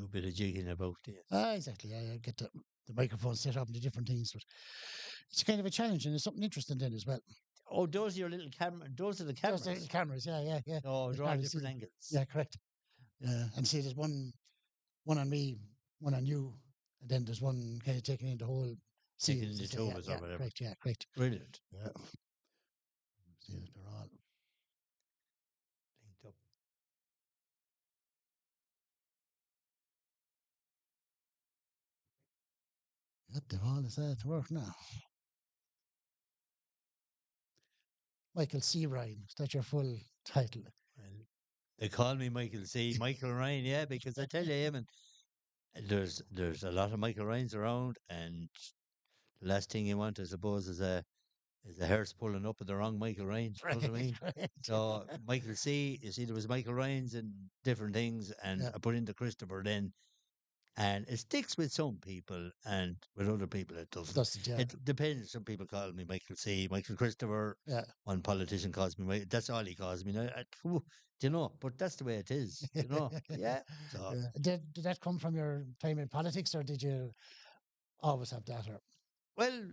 bit of jigging about there. Exactly. I get the microphone set up and the different things, but it's kind of a challenge and it's something interesting then as well. Oh, those are your little camera. Those are the Those cameras. are the cameras, yeah. No, It's they're all hard to see different them. angles. Yeah, correct. And see, there's one on me, one on you, and then there's one kind of taking in the whole scene. Taking in the As they two say. of us Yeah, or whatever. correct. Yeah, correct. Brilliant. Yeah. See, they're all. Linked up. Yep, they've all decided to work now. Michael C. Ryan, is that your full title? Well, they call me Michael C. Michael Ryan, yeah, because I tell you, Eamon, there's a lot of Michael Ryans around, and the last thing you want, I suppose, is a hearse pulling up with the wrong Michael Ryan. You know what I Right, mean? right. So Michael C. You see, there was Michael Ryan's and different things, and Yeah, I put into Christopher then, and it sticks with some people, and with other people it doesn't. doesn't, yeah. It depends. Some people call me Michael C. Michael Christopher. Yeah. One politician calls me. That's all he calls me. Now, phew, do you know? But that's the way it is. You know? Yeah. So Yeah. Did that come from your time in politics or did you always have that? Or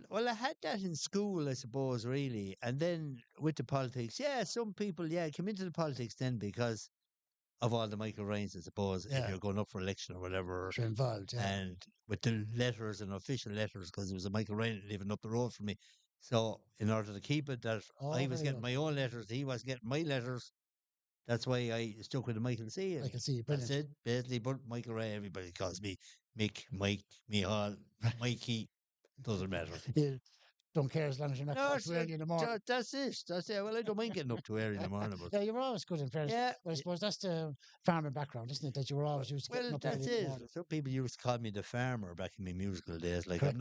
well, I had that in school, I suppose, really, and then with the politics, yeah, some people, yeah, came into the politics then because of all the Michael Ryans, I suppose, if yeah, you're going up for election or whatever, you're involved, yeah. and with the letters and official letters, because there was a Michael Ryan living up the road from me. So in order to keep it, that Oh, I was very getting good. my own letters, he was getting my letters. That's why I stuck with the Michael C. I And can see, that's brilliant. it, basically. But Michael Ryan, everybody calls me Mick, Mike, Mihal, Mikey. Doesn't matter. You don't care as long as you're not No, called too early in the morning. that's it. That's it. Well, I don't mind getting up too early in the morning, but Yeah, you were always good in fairness. yeah. But I suppose that's the farming background, isn't it? That you were always used to getting Well, up early that's in the it. morning. Some people used to call me the farmer back in my musical days. Like Correct.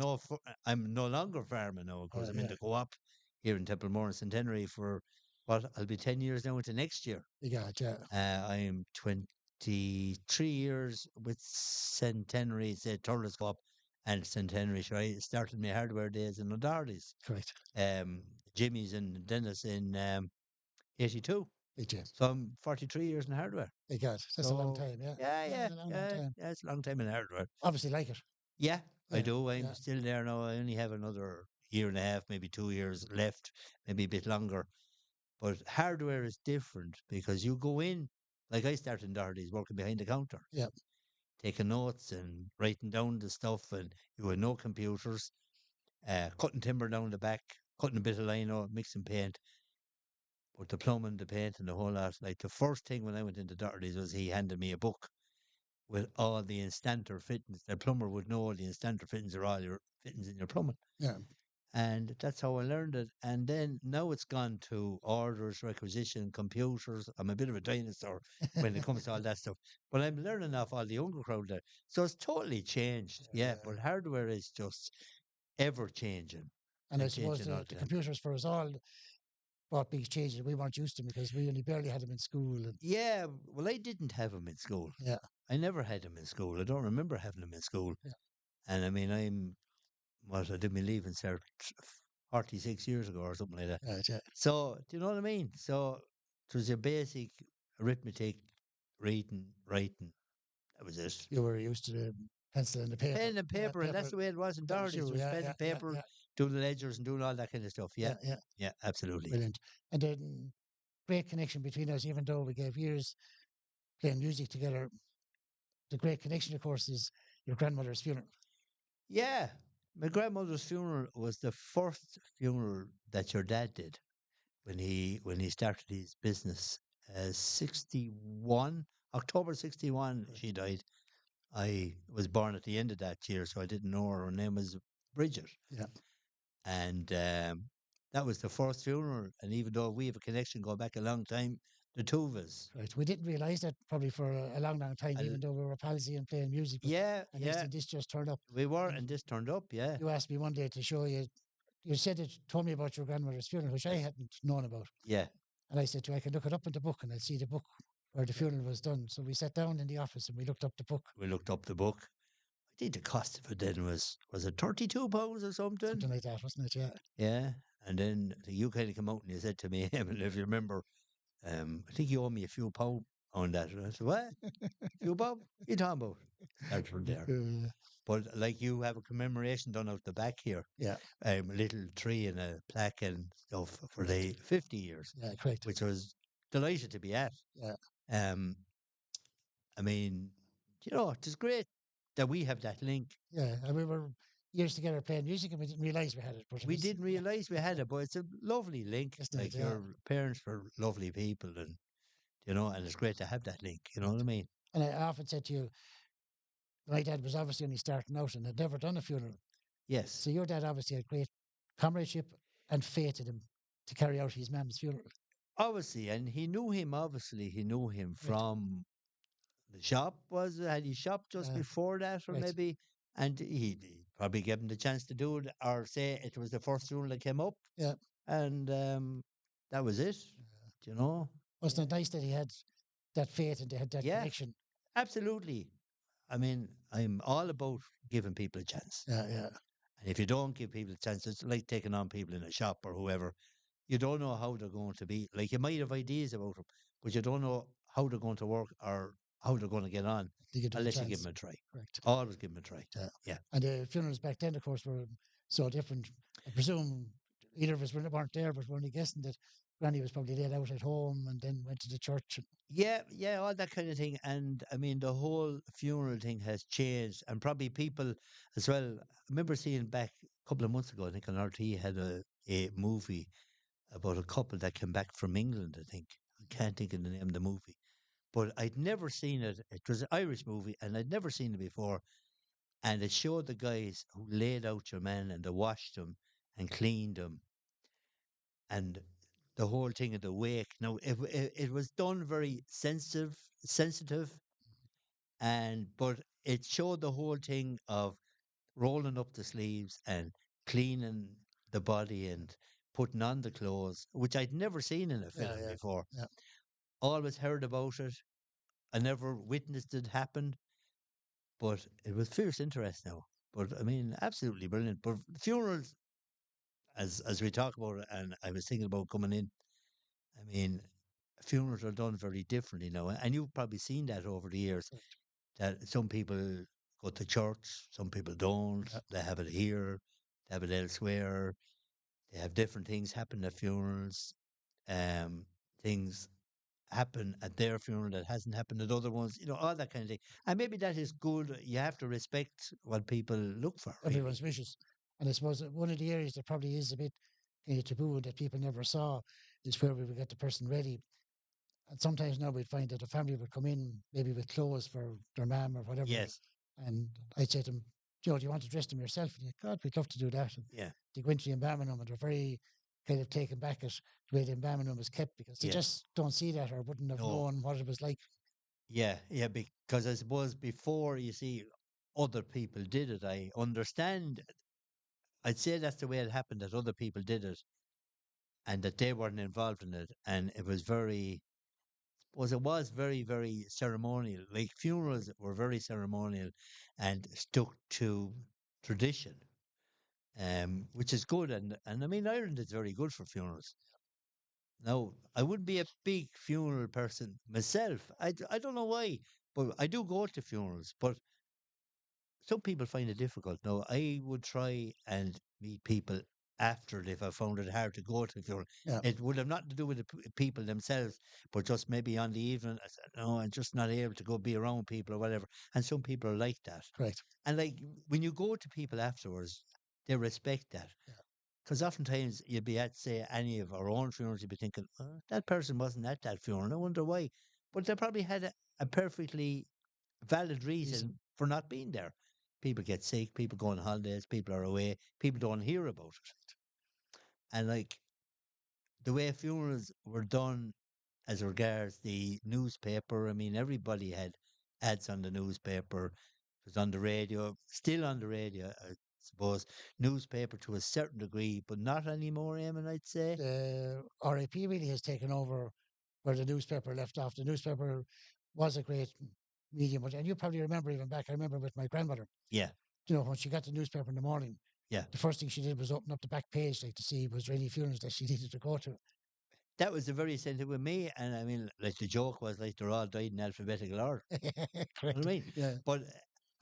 I'm no longer farming now. Of course, I'm in Yeah, the co-op here in Templemore Centenary for what I'll be 10 years now into next year. you got it, yeah. I am 23 years with Centenary, say Turles Co-op and Centenary. Sure, I started my hardware days in O'Doherty's, Correct. um, Jimmy's and Dennis in 82. You So I'm 43 years in hardware. got it. That's a long So time, yeah. yeah, yeah, A long, long yeah, time. yeah. It's a long time in hardware. Obviously like it. Yeah, I Yeah, do. I'm yeah. still there now. I only have another year and a half, maybe 2 years left, maybe a bit longer. But hardware is different because you go in, like I started in Doherty's working behind the counter, Yeah. taking notes and writing down the stuff, and you had no computers, cutting timber down the back, cutting a bit of lino, mixing paint. But the plumbing, the paint, and the whole lot. Like the first thing when I went into Doherty's was he handed me a book with all the instanter fittings. The plumber would know all the instanter fittings are all your fittings in your plumbing. Yeah. And that's how I learned it. And then now it's gone to orders, requisition, computers. I'm a bit of a dinosaur when it comes to all that stuff. But I'm learning off all the younger crowd there. So it's totally changed. Yeah. But hardware is just ever changing And I and suppose changing all the the time. computers for us all brought big changes we weren't used to because we only barely had them in school. And Yeah. Well, I didn't have them in school. yeah, I never had them in school. I don't remember having them in school. yeah, And I mean, I did my leaving cert 46 years ago or something like that. yeah. So, do you know what I mean? So, it was your basic arithmetic, reading, writing. That was it. You were used to the pencil and the paper. Pen and paper, and that's the way it was in That was Doherty's. It you, was yeah, pen yeah, and yeah, paper, yeah, doing the ledgers and doing all that kind of stuff. Yeah, yeah. yeah, absolutely. Brilliant. And then great connection between us, even though we gave years playing music together. The great connection, of course, is your grandmother's funeral. Yeah, my grandmother's funeral was the first funeral that your dad did when he started his business. 61 October 61, she died. I was born at the end of that year, so I didn't know her. Her name was Bridget. Yeah. And that was the first funeral. And even though we have a connection going back a long time, the two of us. Right. We didn't realise that probably for a long, long time, even though we were palsy and playing music. But Yeah, and yeah, this just turned up. we were, And and this turned up. Yeah, you asked me one day to show you. You said it, told me about your grandmother's funeral, which I hadn't known about. yeah. And I said to you, I can look it up in the book and I'll see the book where the funeral was done. So we sat down in the office and we looked up the book. We looked up the book. I think the cost of it then was it £32 or something? Something like that, wasn't it? Yeah. Yeah. And then you kind of come out and you said to me, Emil, if you remember, I think you owe me a few pound on that. And I said, what? You Bob? You talking about? Started from there. But like you have a commemoration done out the back here, yeah, a little tree and a plaque and stuff for the 50 years, yeah, correct. which I was delighted to be at. Yeah, Um, I mean, it is great that we have that link. yeah. And we were years together playing music, and we didn't realize we had it. But it We was, didn't yeah, realize we had it, but it's a lovely link. isn't it? Like Yeah. your parents were lovely people, and and it's great to have that link. You know Right. what I mean? And I often said to you, my dad was obviously only starting out and had never done a funeral. Yes. So your dad obviously had great comradeship and faith in him to carry out his mum's funeral. Obviously, and he knew him. Obviously, he knew him Right. from the shop. Had he shop just before that, or Right. maybe? And he probably gave him the chance to do it, or say it was the first funeral that came up, Yeah. and that was it. Do you know? Wasn't it nice that he had that faith and they had that Yeah, connection? absolutely. I mean, I'm all about giving people a chance. Yeah, yeah. And if you don't give people a chance, it's like taking on people in a shop or whoever. You don't know how they're going to be. Like you might have ideas about them, but you don't know how they're going to work or how they're going to get on You give them a unless you give chance. them a try. Correct. Always give them a try. Yeah. Yeah. And the funerals back then, of course, were so different. I presume either of us weren't there, but we're only guessing that Granny was probably laid out at home and then went to the church. Yeah, yeah, all that kind of thing. And I mean, the whole funeral thing has changed. And probably people as well. I remember seeing back a couple of months ago, I think on RT had a movie about a couple that came back from England, I think. I can't think of the name of the movie. But I'd never seen it. It was an Irish movie, and I'd never seen it before. And it showed the guys who laid out your man and they washed them and cleaned them and the whole thing of the wake. Now, it was done very sensitive, and but it showed the whole thing of rolling up the sleeves and cleaning the body and putting on the clothes, which I'd never seen in a Yeah, film yeah, before. yeah. Always heard about it. I never witnessed it happen, but it was fierce interest now. But I mean, absolutely brilliant. But funerals, as we talk about it, and I was thinking about coming in. I mean, funerals are done very differently now, and you've probably seen that over the years. That some people go to church, some people don't. Yeah. They have it here, they have it elsewhere. They have different things happen at funerals. Um, things happen at their funeral that hasn't happened at other ones. All that kind of thing. And maybe that is good. You have to respect what people look for, really. Everyone's wishes. And I suppose that one of the areas that probably is a bit kind of taboo that people never saw is where we would get the person ready. And sometimes now we'd find that a family would come in maybe with clothes for their mum or whatever. Yes. And I'd say to them, Joe, do you want to dress them yourself? And he'd, God, we'd love to do that. And Yeah. they go into the embalming room and they're very kind of taken back at the way the embalming room is kept because they Yes. just don't see that or wouldn't have No. known what it was like. Yeah. Yeah. Because I suppose before you see other people did it, I understand. I'd say that's the way it happened that other people did it and that they weren't involved in it. And it was very, very ceremonial. Like funerals were very ceremonial and stuck to tradition, which is good. And I mean, Ireland is very good for funerals. Now, I wouldn't be a big funeral person myself. I don't know why, but I do go to funerals. But some people find it difficult. Now, I would try and meet people after it if I found it hard to go to a funeral. Yeah, It would have nothing to do with the people themselves, but just maybe on the evening, I said, no, I'm just not able to go be around people or whatever. And some people are like that. correct. And like when you go to people afterwards, they respect that. Yeah. Because oftentimes you'd be at, say, any of our own funerals, you'd be thinking, oh, that person wasn't at that funeral. I wonder why. But they probably had a perfectly valid reason for not being there. People get sick, people go on holidays, people are away, people don't hear about it. And like the way funerals were done as regards the newspaper, I mean, everybody had ads on the newspaper, it was on the radio, still on the radio, I suppose, newspaper to a certain degree, but not anymore, Eamon, I'd say. The RAP really has taken over where the newspaper left off. The newspaper was a great medium, and you probably remember even back. I remember with my grandmother. Yeah, When she got the newspaper in the morning, yeah. the first thing she did was open up the back page, like to see was there any funerals that she needed to go to. that was the very same thing with me. And I mean, like the joke was like they're all died in alphabetical order. You know Correct. what I mean? Yeah. But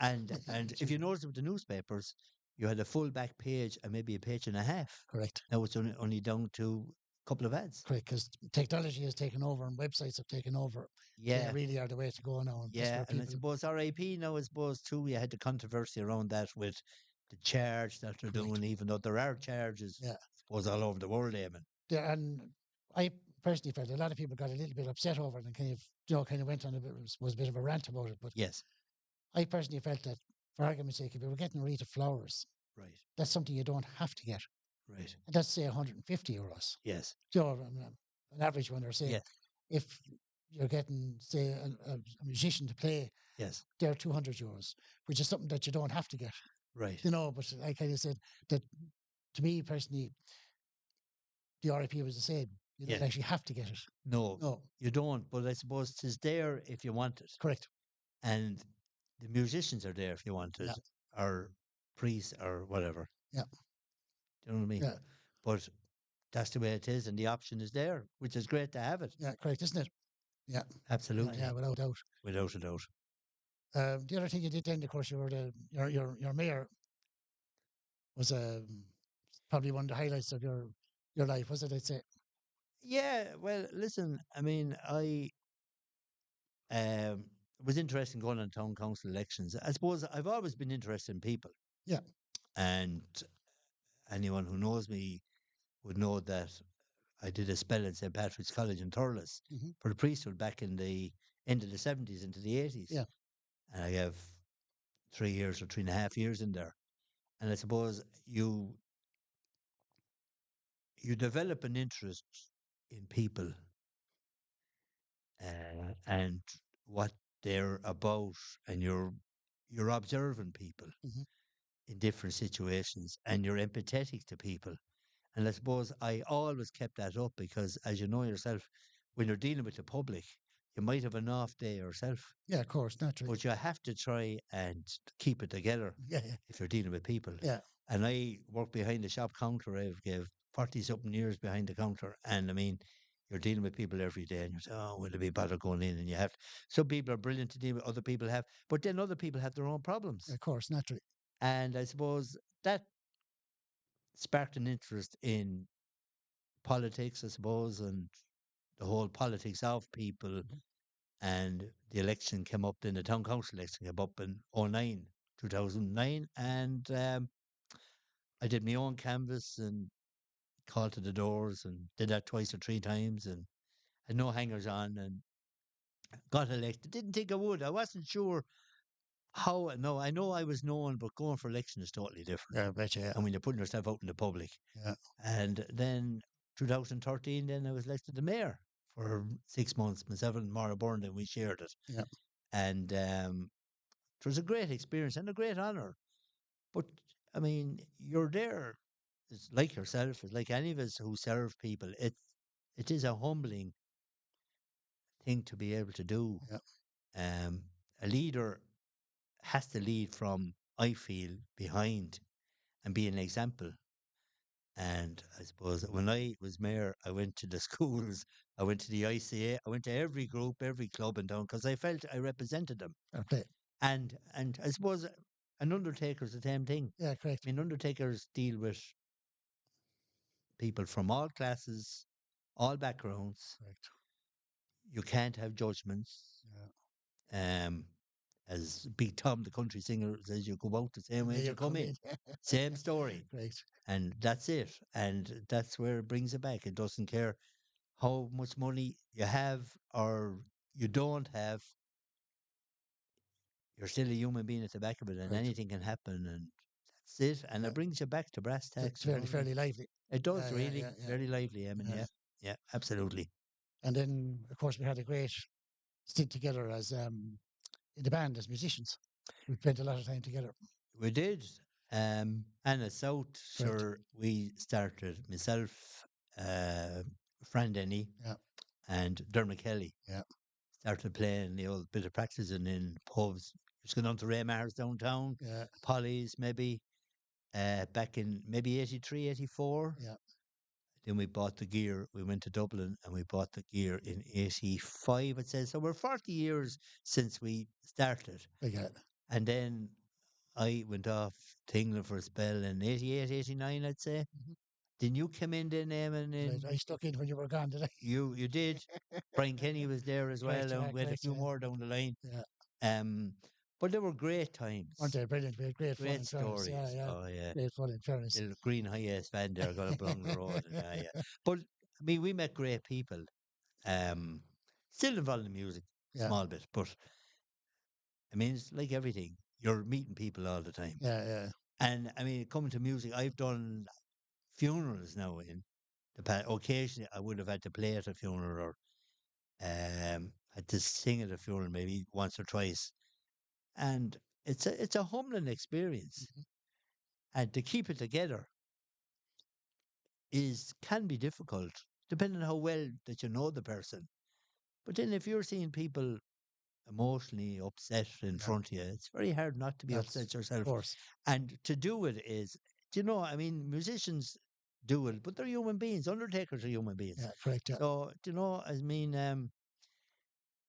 and if Excuse you me. notice with the newspapers, you had a full back page and maybe a page and a half. Correct. Now it's only down to a couple of ads. Correct. Because technology has taken over and websites have taken over. They Yeah, really are the way to go now. And that's yeah. where And I people. suppose RAP now, I suppose too, you had the controversy around that with the charge that they're Correct. doing, even though there are charges, Yeah. I suppose, all over the world, Eamon. There, and I personally felt a lot of people got a little bit upset over it and kind of, kind of went on a bit, was a bit of a rant about it. But Yes, I personally felt that, for argument's sake, if you were getting a wreath of flowers, right, that's something you don't have to get. right. And that's say 150 euros. Yes, An average one, or say yeah, if you're getting say a musician to play, yes, they're 200 euros, which is something that you don't have to get. right. But I kind of said that to me personally, the RIP was the same. You Yeah, don't actually have to get it. no, No, you don't. But I suppose it's there if you want it. correct. And the musicians are there if you want Yeah, it, or priests or whatever. yeah, Do you know what I mean? yeah, But that's the way it is, and the option is there, which is great to have it. yeah, correct, isn't it? Yeah, yeah, Absolutely, without doubt. without a doubt. The other thing you did then, of course, you were your mayor was probably one of the highlights of your life, was it? I'd say. Yeah, well, listen, I mean, I um, was interested in going on town council elections. I suppose I've always been interested in people, Yeah. and anyone who knows me would know that I did a spell at St. Patrick's College in Thurles Hmm. for the priesthood back in the end of the 70s into the 80s. Yeah. And I have 3 years or 3.5 years in there. And I suppose you develop an interest in people and what they're about, and you're observing people Hmm. in different situations, and you're empathetic to people. And I suppose I always kept that up because, as you know yourself, when you're dealing with the public, you might have an off day yourself, Yeah, of course, naturally. but you have to try and keep it together Yeah, yeah, if you're dealing with people. yeah. And I work behind the shop counter. I've gave 40 something years behind the counter. And I mean, you're dealing with people every day and you say, oh, will it be better going in? And you have some people are brilliant to deal with, other people have, but then other people have their own problems. Of course, naturally. And I suppose that sparked an interest in politics, I suppose, and the whole politics of people. Mhm. And the election came up, then the town council election came up in '09, 2009. And I did my own canvass and called to the doors and did that twice or three times and had no hangers on and got elected. Didn't think I would. I wasn't sure how. No, I know I was known, but going for election is totally different. Yeah, I bet you. Yeah, And when you're putting yourself out in the public. yeah, And then 2013, then I was elected the mayor for 6 months. Myself and Maura Byrne, we shared it. yeah. And it was a great experience and a great honour. But I mean, you're there. It's like yourself. It's like any of us who serve people. It is a humbling thing to be able to do. Yeah. Um, a leader has to lead from, I feel, behind and be an example. And I suppose that when I was mayor, I went to the schools, I went to the ICA, I went to every group, every club in town because I felt I represented them. Okay. And I suppose an undertaker's the same thing. Yeah, correct. I mean, undertakers deal with people from all classes, all backgrounds. Correct. You can't have judgments. Yeah. Um, as Big Tom, the country singer, says, you go out the same And way there as you you come come in. in. Same story. Great. And that's it. And that's where it brings it back. It doesn't care how much money you have or you don't have. You're still a human being at the back of it, and Correct. anything can happen. And that's it. And Yeah. it brings you back to brass tacks. You know Fairly, what I mean? fairly lively. It Yeah, does yeah, really. yeah, yeah, Very lively, Eamon. yeah. Yeah. Yeah, absolutely. And then, of course, we had a great stint together as in the band as musicians. We spent a lot of time together. We did. Anna South, Correct. sure, we started myself, uh, Fran Denny, Yeah, and Dermot Kelly. yeah, Started playing the old bit of practicing in pubs. Just going on to Ray Maher's downtown, yeah, Polly's maybe, back in maybe 83, 84. yeah. Then we bought the gear. We went to Dublin and we bought the gear in 85, it says. So we're 40 years since we started. Again. And then I went off to England for a spell in 88, 89, I'd say. Mhm. Then you came in then, Eamon, Right. I in stuck in when you were gone, did I? you did. Brian Kenny was there as well, Correct, yeah, and we had a correct, few yeah. more down the line. Yeah. Um, but they were great Weren't times, they brilliant? We had great fun great in fairness. Yeah, stories. yeah. Oh yeah, Great fun in fairness. little green high ace van there got up along the road, and yeah, yeah. But I mean, we met great people. Um, Still involved in music, Yeah, small bit, but I mean, it's like everything. You're meeting people all the time, yeah, yeah. and I mean, coming to music, I've done funerals now in the past. Occasionally, I would have had to play at a funeral or had to sing at a funeral maybe once or twice, and it's a humbling experience, Mhm. and to keep it together is can be difficult depending on how well that you know the person. But then if you're seeing people emotionally upset in Yeah, front of you, it's very hard not to be that's upset of yourself. course. And to do it is, do you know, I mean, musicians do it, but they're human beings. Undertakers are human beings. Yeah, correct. Yeah. So, do you know, I mean,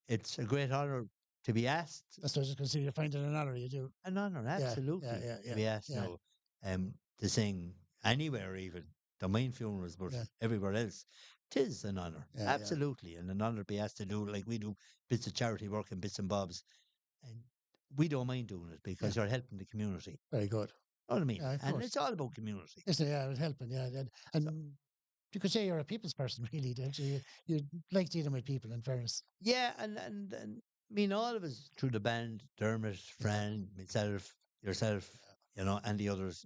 it's a great honor to be asked. That's what I was just going to say. You find it an honor, you do. An honor, Yeah, yeah, absolutely, yeah, to yeah, be asked yeah, now to sing anywhere, even the main funerals, but yeah, everywhere else. Tis an honor, yeah, yeah. absolutely, and an honor to be asked to do it like we do bits of charity work and bits and bobs. And we don't mind doing it Yeah, because you're helping the community. very good. Know what I mean? Yeah, of And course. it's all about community. Yes, yeah, it was helping. Yeah, So, and you could say you're a people's person, really, don't you? You like dealing with people, in fairness. yeah, and I mean, all of us through the band, Dermot, Yeah, Fran, myself, yourself, and the others,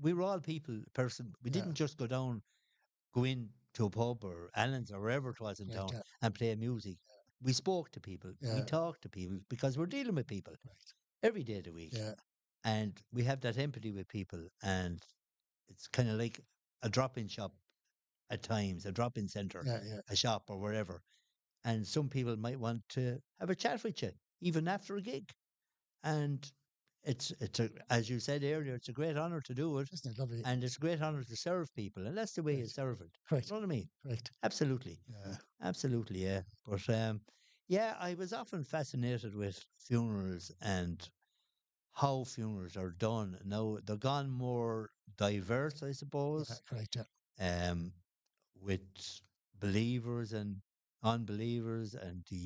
we were all people, person. We yeah, didn't just go in to a pub or Allen's or wherever it was in correct. town Yeah, and play music. We spoke to people. We yeah, talked to people because we're dealing with people correct. every day of the week. Yeah, And we have that empathy with people. And it's kind of like a drop in shop at times, a drop in center, yeah, yeah. a shop or wherever. And some people might want to have a chat with you, even after a gig. And it's a, as you said earlier, it's a great honor to do it. Isn't it lovely? And it's a great honor to serve people. And that's the way you Correct, serve it. You correct, know what I mean? correct. Absolutely. Yeah, Absolutely, yeah. But yeah, I was often fascinated with funerals and how funerals are done. Now they're gone more diverse, I yeah, suppose, correct. Yeah, um, with believers and unbelievers and the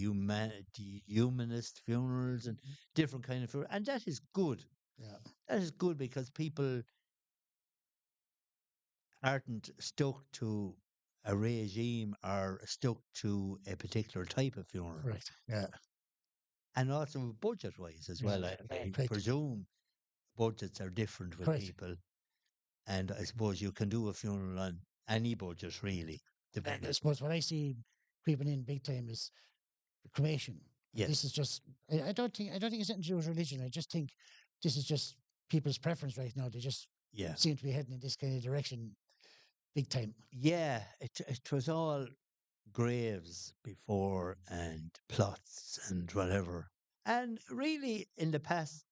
humanist funerals and mhm, different kind of funerals. And that is good. yeah, That is good because people aren't stuck to a regime or stuck to a particular type of funeral. correct. Yeah, And also budget wise as yeah, well. I correct, presume budgets are different with correct. people. And I suppose you can do a funeral on any budget, really, And I depending. suppose what I see creeping in big time is cremation. And this is Yes. just I don't think it's anything to do with religion. I just think this is just people's preference right now. They just Yeah. seem to be heading in this kind of direction big time. Yeah. It was all graves before and plots and whatever. And really, in the past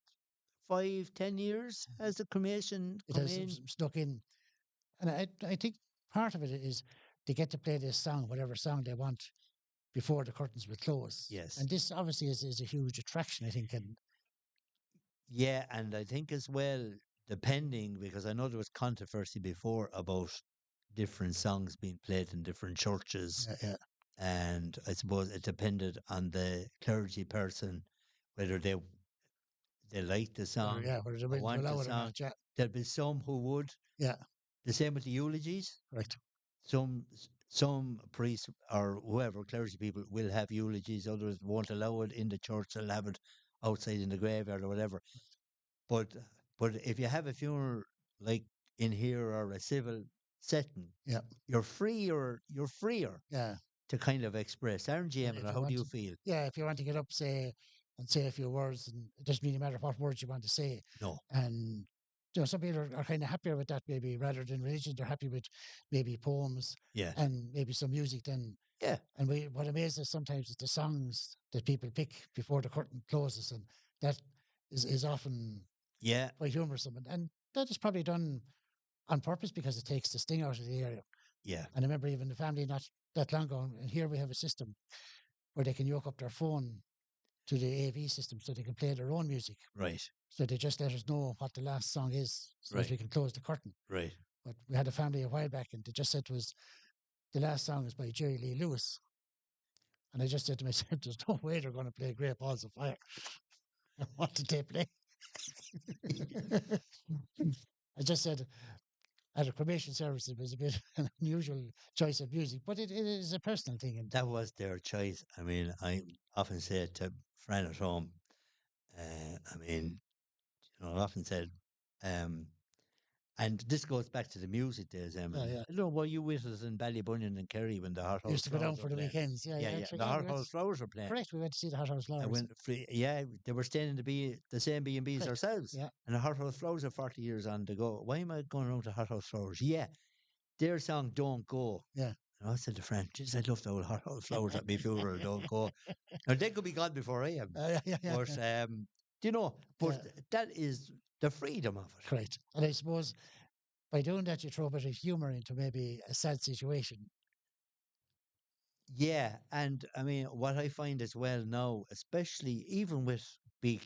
5, 10 years, has the cremation It come has in? snuck in. And I think part of it is they get to play this song, whatever song they want, before the curtains will close. Yes. And this obviously is a huge attraction, I think. And Yeah. And I think as well, depending, because I know there was controversy before about different songs being played in different churches. yeah, yeah, And I suppose it depended on the clergy person whether they liked the song whether they're or willing to want the allow it or song. not. Yeah, There'd be some who would. yeah, The same with the eulogies. correct. Some priests or whoever clergy people will have eulogies. Others won't allow it in the church. They'll have it outside in the graveyard or whatever. But but if you have a funeral like in here or a civil setting, Yeah, you're freer yeah. to kind of express, aren't you, And Eamon, if or you how do want you to, feel? yeah, if you want to get up, say, and say a few words, and it doesn't really matter what words you want to say. No. And some people are kind of happier with that, maybe rather than religion. They're happy with maybe poems Yes. and maybe some music. Then, Yeah. and what amazes us sometimes is the songs that people pick before the curtain closes, and that is often Yeah. quite humorous. And that is probably done on purpose because it takes the sting out of the area. Yeah. And I remember even the family not that long ago, and here we have a system where they can yoke up their phone to the AV system so they can play their own music. Right. So they just let us know what the last song is so that Right. we can close the curtain. Right. But we had a family a while back and they just said to us, the last song is by Jerry Lee Lewis. And I just said to myself, there's no way they're going to play Great Balls of Fire. What did they play? I just said at a cremation service, it was a bit an unusual choice of music, but it is a personal thing. And That was their choice. I mean, I often say to a friend at home, I mean, I often said, um, and this goes back to the music days, yeah, I don't know, were you with us in Ballybunion and Kerry when the Hot House used to go down Flowers were for the playing? weekends. Yeah, Yeah, yeah, yeah. actually, The yeah, Hot House Flowers were playing. correct. We went to see the Hot House I Flowers. went free. Yeah, they were staying in the same B&Bs Correct. ourselves. Yeah, And the Hot House Flowers are 40 years on to go. Why am I going around to Hot House Flowers? Yeah, their song Don't Go. yeah, And I said to friend, geez, I'd love the old Hot House Flowers at my funeral. Don't go. Now they could be gone before I am. yeah, yeah, yeah, But yeah. that is the freedom of it. Correct. And I suppose by doing that, you throw a bit of humor into maybe a sad situation. Yeah, and I mean what I find as well now, especially even with big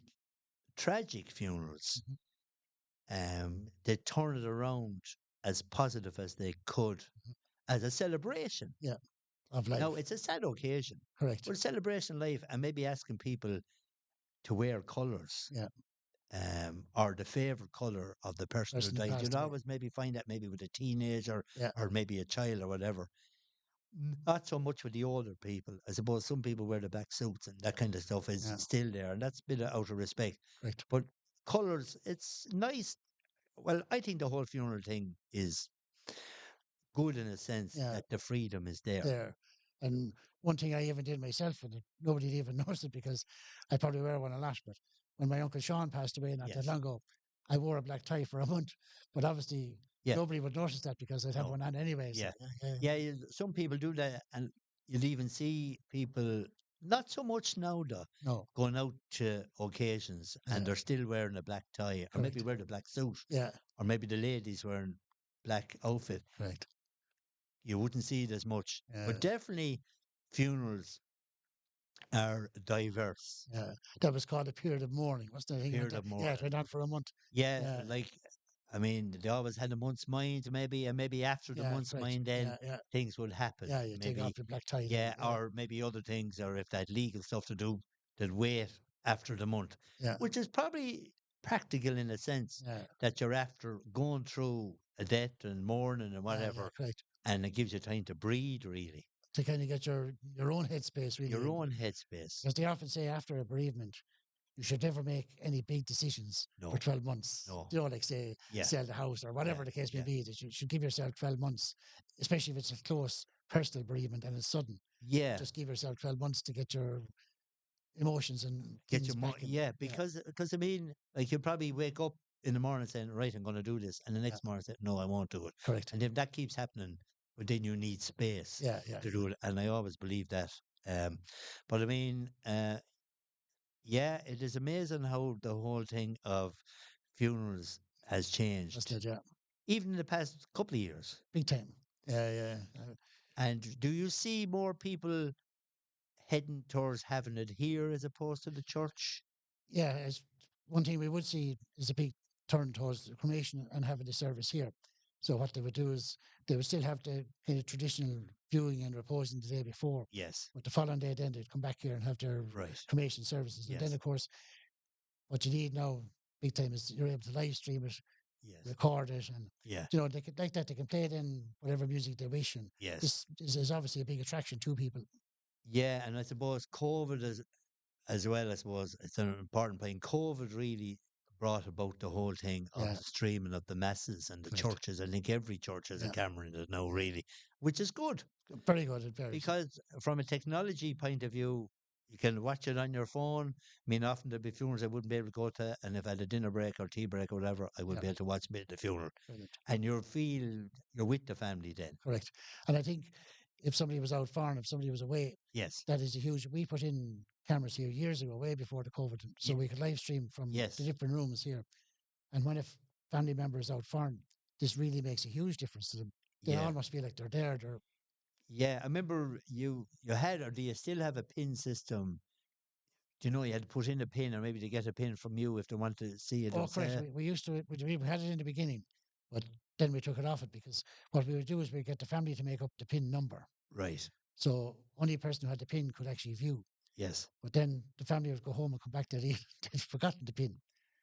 tragic funerals, Mhm. they turn it around as positive as they could, as a celebration. Yeah, of Now life. it's a sad occasion, Correct. but a celebration of life, and maybe asking people to wear colours, Yeah, or the favourite colour of the person who person that died. You'd passed away. always maybe find that maybe with a teenager Yeah, or maybe a child or whatever. Not so much with the older people. I suppose some people wear the black suits and that kind of stuff is yeah, still there, and that's a bit out of respect. correct. But colours, it's nice. Well, I think the whole funeral thing is good in a sense Yeah, that the freedom is there. there. And one thing I even did myself, and nobody even noticed it because I probably wear one a lot. But when my uncle Sean passed away not that Yes. long ago, I wore a black tie for a month. But obviously, Yeah. nobody would notice that because I'd have No. one on anyway. So Yeah. yeah, Yeah. Some people do that, and you'll even see people not so much now though no, going out to occasions and yeah, they're still wearing a black tie or maybe correct. wearing a black suit Yeah, or maybe the ladies wearing black outfit. correct. You wouldn't see it as much. But Yeah, definitely funerals are diverse. yeah. That was called a period of mourning. What's the thing went Period on? of Yeah, mourning. it went on for a month. Yeah, Yeah, like I mean, they always had a month's mind, maybe, and maybe after the yeah, month's correct. mind, then Yeah, yeah, things would happen. yeah. You take Maybe, off your black tie then. yeah, Yeah, or maybe other things, or if they had legal stuff to do, they'd wait after the month, yeah, which is probably practical in a sense yeah, that you're after going through a death and mourning and yeah, whatever, correct. and it gives you time to breathe, really, To kind of get your own headspace really your in. own headspace. Because they often say after a bereavement, you should never make any big decisions for No, 12 months. no, Like say, yeah, sell the house or yeah, whatever the case may yeah, be, that you should give yourself 12 months, especially if it's a close personal bereavement and it's sudden. yeah. Just give yourself 12 months to get your emotions and Get things your back in. yeah, Yeah, because I mean, like you probably wake up in the morning saying, right, I'm going to do this, and the yeah, next morning say, no, I won't do it, correct. and if that keeps happening, well, then you need space Yeah, yeah, to do it, and I always believe that. Um, but I mean, yeah, it is amazing how the whole thing of funerals has that's changed, it. Yeah, even in the past couple of years. big time. Yeah, yeah. And do you see more people heading towards having it here as opposed to the church? Yeah, as one thing we would see is a big turn towards the cremation and having the service here. So what they would do is they would still have the kind of traditional viewing and reposing the day before, Yes, but the following day then they'd come back here and have their right. cremation services. And then Yes, of course what you need now big time is you're able to live stream it, yes, record it, and yeah, they could like that they can play it in whatever music they wish. And yes. this is obviously a big attraction to people. Yeah, and I suppose COVID as well, I suppose it's an important point. COVID really brought about the whole thing of Yeah, the streaming of the masses and the correct. churches. I think every church has a Yeah, camera in it now, really, which is good very good. It varies. because from a technology point of view, you can watch it on your phone. I mean, often there'd be funerals I wouldn't be able to go to, and if I had a dinner break or tea break or whatever, I would Yeah, be able to watch me at the funeral. brilliant. And you're with the family then. Correct. And I think if somebody was out foreign, if somebody was away, Yes. that is a huge. We put in cameras here years ago, way before the COVID, so Ye- we could live stream from the yes. different rooms here. And when a family member is out foreign, this really makes a huge difference to them. they Yeah. almost feel like they're there. They're Yeah. I remember you had, or do you still have a pin system? Do you know you had to put in a pin, or maybe to get a pin from you if they want to see it oh, correct. themselves? We used to we had it in the beginning, but then we took it off it because what we would do is we get the family to make up the pin number. Right. So only person who had the pin could actually view. Yes. But then the family would go home and come back that they'd forgotten the pin,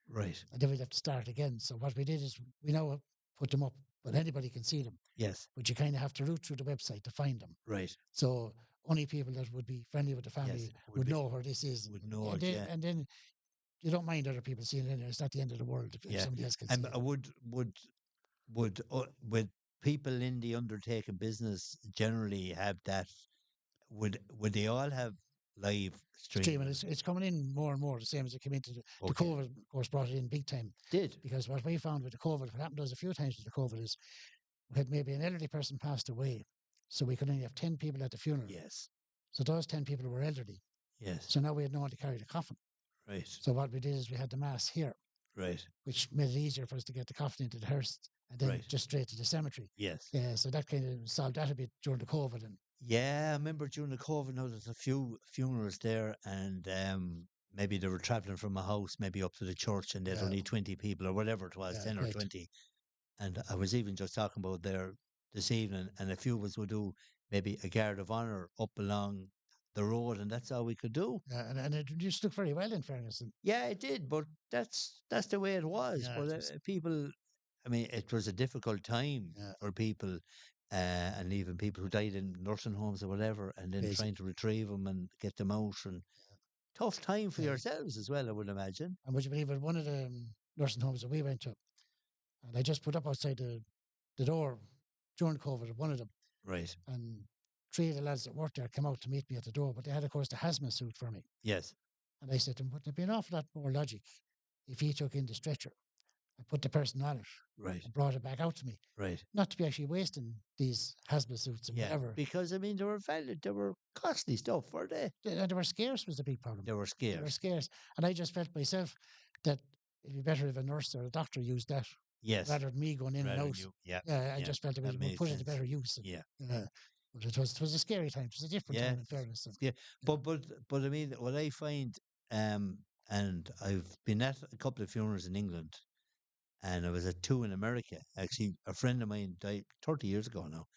Right. and then we'd have to start again. So what we did is we now put them up, but anybody can see them. Yes. But you kind of have to root through the website to find them. Right. So only people that would be friendly with the Yes. family would Be, know where this is, would know it. Yeah. and then you don't mind other people seeing it. It's not the end of the world if Yeah. somebody else can And see it. would people in the undertaking business generally have that? Would they all have live Streaming, streaming? it's coming in more and more, the same as it came into the Okay. COVID, of course, brought it in big time. Did. Because what we found with the COVID, what happened to us a few times with the COVID is we had maybe an elderly person passed away, so we could only have 10 people at the funeral. Yes. So those 10 people were elderly. Yes. So now we had no one to carry the coffin. Right. So what we did is we had the mass here, Right. which made it easier for us to get the coffin into the hearse and then Right. just straight to the cemetery. Yes. Yeah, so that kind of solved that a bit during the COVID. And Yeah, I remember during the COVID, now there's a few funerals there, and maybe they were traveling from a house, maybe up to the church, and they had yeah, only 20 people or whatever it was, yeah, 10 or great. 20. And I was even just talking about there this evening, and a few of us would do maybe a guard of honor up along the road, and that's all we could do. Yeah, and it just looked very well, in fairness. And Yeah, it did, but that's the way it was. yeah, But it was, people, I mean, it was a difficult time yeah, for people, and even people who died in nursing homes or whatever, and then crazy. trying to retrieve them and get them out, and tough time for Yeah. yourselves as well, I would imagine. And would you believe it? One of the nursing homes that we went to, and I just put up outside the door during COVID at one of them, Right. and three of the lads that worked there came out to meet me at the door, but they had, of course, the hazmat suit for me. Yes. And I said to them, wouldn't it be an awful lot more logic if he took in the stretcher and put the person on it Right. and brought it back out to me, Right. not to be actually wasting these hazmat suits and Yeah. whatever. Because I mean, they were valid, they were costly stuff, were they? And they were scarce was the big problem. They were They were scarce. scarce. And I just felt myself that it'd be better if a nurse or a doctor used that Yes. rather than me going in and Rather out. than you. Yeah. Yeah, I Yeah. just felt it That would made put it to sense. better use. Yeah. But it was a scary time. It was a different Yeah. time, in fairness. And, Yeah. But I mean, what I find, and I've been at a couple of funerals in England, and I was at two in America. Actually, a friend of mine died 30 years ago now,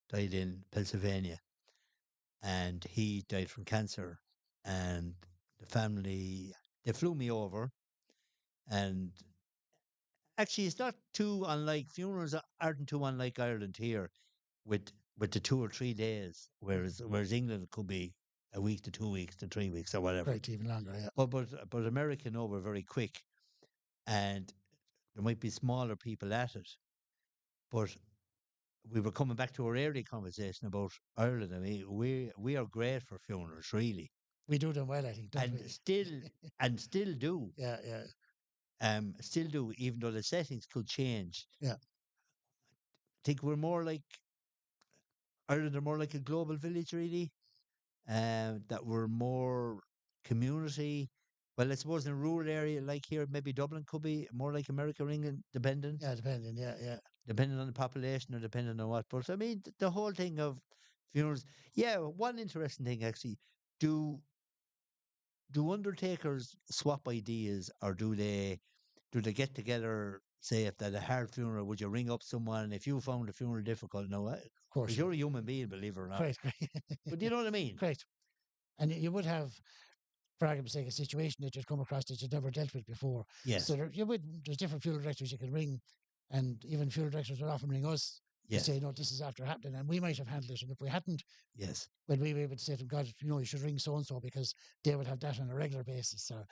died in Pennsylvania, and he died from cancer. And the family, they flew me over, and actually, it's not too unlike funerals aren't too unlike Ireland here, with the 2 or 3 days, whereas England could be a week to 2 weeks to 3 weeks or whatever. right, even longer, yeah. But America know we're very quick, and there might be smaller people at it, but we were coming back to our early conversation about Ireland. I mean, we are great for funerals, really, We do them well, I think, don't and we? still do, Yeah, yeah, still do, even though the settings could change. yeah. I think we're more like Ireland are more like a global village, really. That we're more community. Well, I suppose in a rural area like here, maybe Dublin could be more like America or England, Yeah, depending, yeah, yeah. depending on the population or depending on what. But I mean, the whole thing of funerals. Yeah, one interesting thing actually. Do do undertakers swap ideas, or do they get together? Say if at a hard funeral, would you ring up someone if you found the funeral difficult? No, Of course. because you're a human being, believe it or not. Great, great. But do you know what I mean? Great. And you would have, for argument's sake, a situation that you'd come across that you'd never dealt with before. Yes. So there's different funeral directors you can ring, and even funeral directors would often ring us to Yes. say, no, this is after happening, and we might have handled it. And if we hadn't, Yes. when we were able to say to them, God, you should ring so and so because they would have that on a regular basis. Or,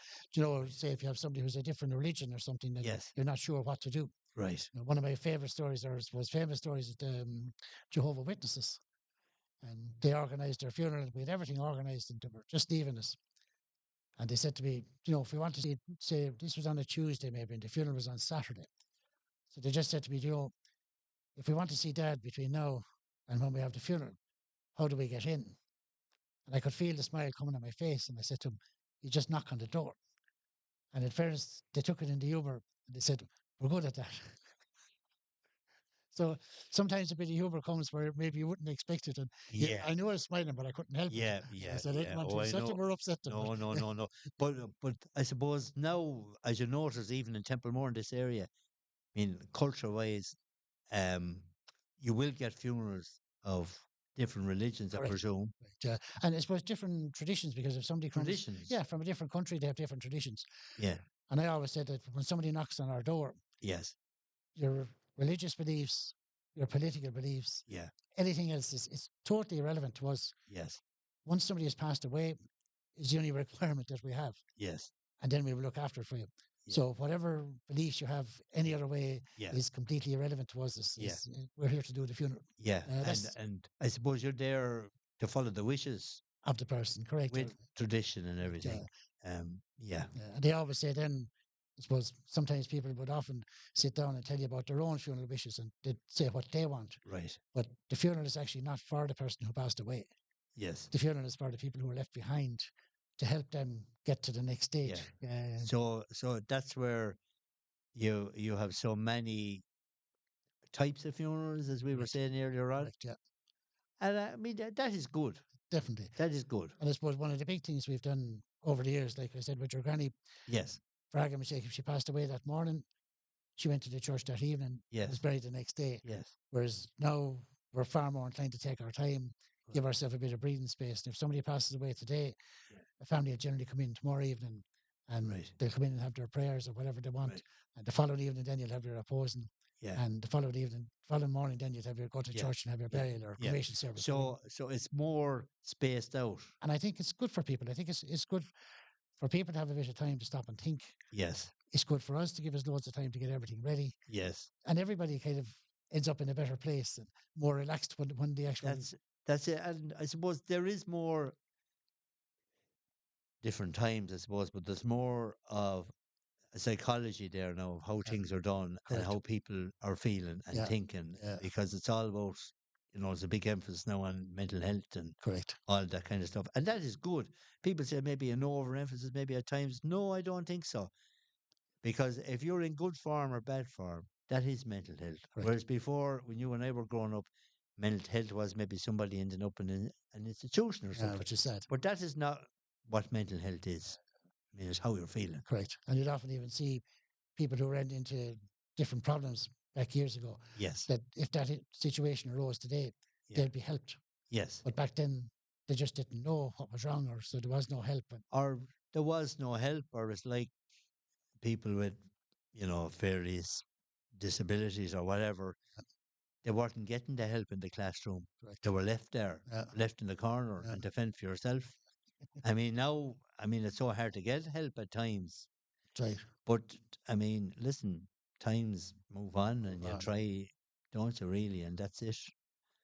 say if you have somebody who's a different religion or something, that Yes. you're not sure what to do. Right. One of my favorite stories, or was famous stories, is the Jehovah Witnesses. And they organized their funeral. We had everything organized, and they were just leaving us. And they said to me, if we want to see, say this was on a Tuesday maybe, and the funeral was on Saturday. So they just said to me, if we want to see Dad between now and when we have the funeral, how do we get in? And I could feel the smile coming on my face. And I said to him, you just knock on the door. And at first, they took it in the humor, and they said, we're good at that. So sometimes a bit of humor comes where maybe you wouldn't expect it. And Yeah, I knew I was smiling, but I couldn't help it. yeah, I yeah, said I didn't yeah. want to Oh, I upset know. them or upset them. No, no, no, no. But I suppose now, as you notice, even in Templemore in this area, I mean, culture-wise, um, you will get funerals of different religions, I Correct. presume. Right. And I suppose different traditions, because if somebody comes, Traditions. yeah, from a different country, they have different traditions. Yeah. And I always said that when somebody knocks on our door, Yes. your religious beliefs, your political beliefs, Yeah. anything else is totally irrelevant to us. Yes. Once somebody has passed away, is the only requirement that we have. Yes. And then we will look after it for you. Yeah. So whatever beliefs you have any other way Yeah. is completely irrelevant to us. Yeah. We're here to do the funeral. Yeah. That's And I suppose you're there to follow the wishes of the person, correct? with tradition and Correct, everything. Yeah. and they always say then, I suppose sometimes people would often sit down and tell you about their own funeral wishes and they'd say what they want. Right. But the funeral is actually not for the person who passed away. Yes. The funeral is for the people who are left behind to help them get to the next Yeah. stage. So that's where you have so many types of funerals, as we were Correct, saying earlier on. correct, yeah, And I mean, that is good. definitely. That is good. And I suppose one of the big things we've done over the years, like I said, with your granny, Yes. for argument's sake, if she passed away that morning, she went to the church that evening, was Yes. buried the next day. Yes. Whereas now we're far more inclined to take our time, give ourselves a bit of breathing space. And if somebody passes away today, Yeah. the family will generally come in tomorrow evening and Right. they'll come in and have their prayers or whatever they want. Right. And the following evening, then you'll have your reposing. Yeah. And the following evening, following morning, then you'd have your go to Yeah. church and have your Yeah. burial or Yeah. cremation service. So it's more spaced out. And I think it's good for people. I think it's good for people to have a bit of time to stop and think. Yes. It's good for us to give us loads of time to get everything ready. Yes. And everybody kind of ends up in a better place and more relaxed when the actual. That's it. And I suppose there is more different times, I suppose, but there's more of a psychology there now of how Yeah, things are done and correct. how people are feeling and Yeah, thinking, yeah, because it's all about, there's a big emphasis now on mental health and correct. all that kind of stuff. And that is good. People say maybe an overemphasis, maybe at times. No, I don't think so. Because if you're in good form or bad form, that is mental health. Correct. Whereas before, when you and I were growing up, mental health was maybe somebody ending up in an institution or Yeah, something. which is sad. But that is not what mental health is. I mean, it's how you're feeling. Correct. And you'd often even see people who ran into different problems back years ago Yes. that if that situation arose today, Yeah. they'd be helped. Yes. But back then, they just didn't know what was wrong, or so there was no help. Or there was no help, or it's like people with, various disabilities or whatever, they weren't getting the help in the classroom. Correct. They were left there, Yeah. left in the corner, Yeah. and to fend for yourself. I mean, now, it's so hard to get help at times. Right. But, listen, times move on and you On. try, don't you really? And that's it.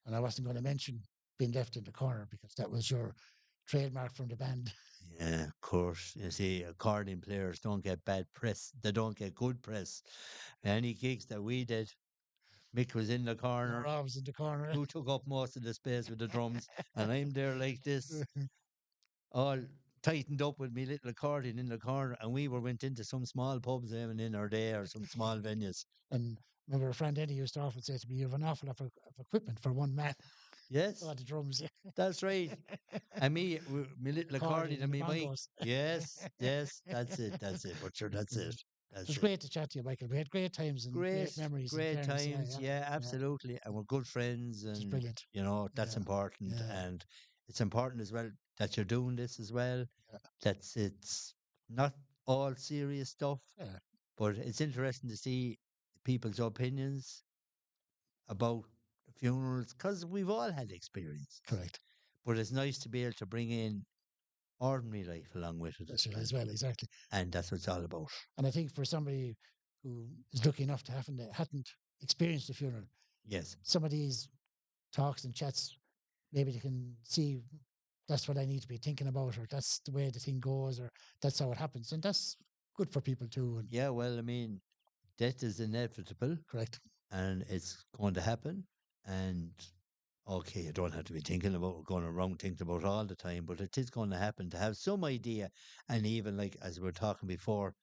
And I wasn't going to mention being left in the corner because that was your trademark from the band. Yeah, of course. You see, accordion players don't get bad press. They don't get good press. Any gigs that we did, Mick was in the corner. You're always in the corner. Who took up most of the space with the drums, and I'm there like this, all tightened up with me little accordion in the corner, and we went into some small pubs even in our day or some small venues. And remember, a friend Eddie used to often say to me, "You have an awful lot of equipment for one man." Yes, A lot of drums. that's right. And me, my little accordion and The me mic. bongos. Yes, yes, that's it. But sure, that's it. It That's was it. great to chat to you, Michael. We had great times and Great, great memories. In great fairness, times. Yeah, yeah. absolutely. And we're good friends, It was and brilliant. that's Yeah, important. yeah, And it's important as well that you're doing this as well. yeah, That's it's not all serious stuff, yeah. but it's interesting to see people's opinions about funerals because we've all had experiences. Correct. But it's nice to be able to bring in ordinary life along with it That's as it well. as well, exactly. And that's what it's all about. And I think for somebody who is lucky enough to hadn't experienced a funeral, Yes. some of these talks and chats, maybe they can see that's what I need to be thinking about, or that's the way the thing goes, or that's how it happens. And that's good for people too. And Yeah, well, death is inevitable correct. and it's going to happen. And okay, you don't have to be thinking about going around thinking about it all the time, but it is going to happen to have some idea. And even like as we were talking before,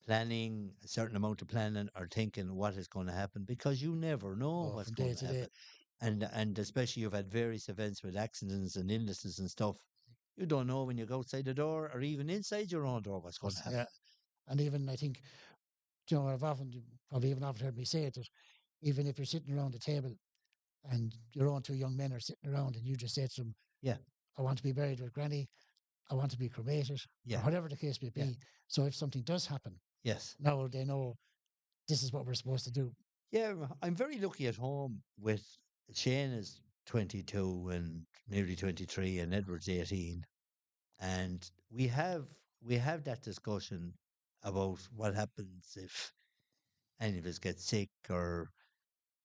planning, a certain amount of planning, or thinking what is going to happen, because you never know Oh, what's from going day to to day. happen. And especially you've had various events with accidents and illnesses and stuff. You don't know when you go outside the door or even inside your own door what's going to happen. Yeah. And even I think, I've often, probably even often heard me say it, that even if you're sitting around the table and your own two young men are sitting around and you just say to them, Yeah, I want to be buried with Granny, I want to be cremated, or yeah, whatever the case may yeah, be. So if something does happen, yes. now they know this is what we're supposed to do. Yeah, I'm very lucky at home with Shane is 22 and nearly 23 and Edward's 18. And we have that discussion about what happens if any of us get sick or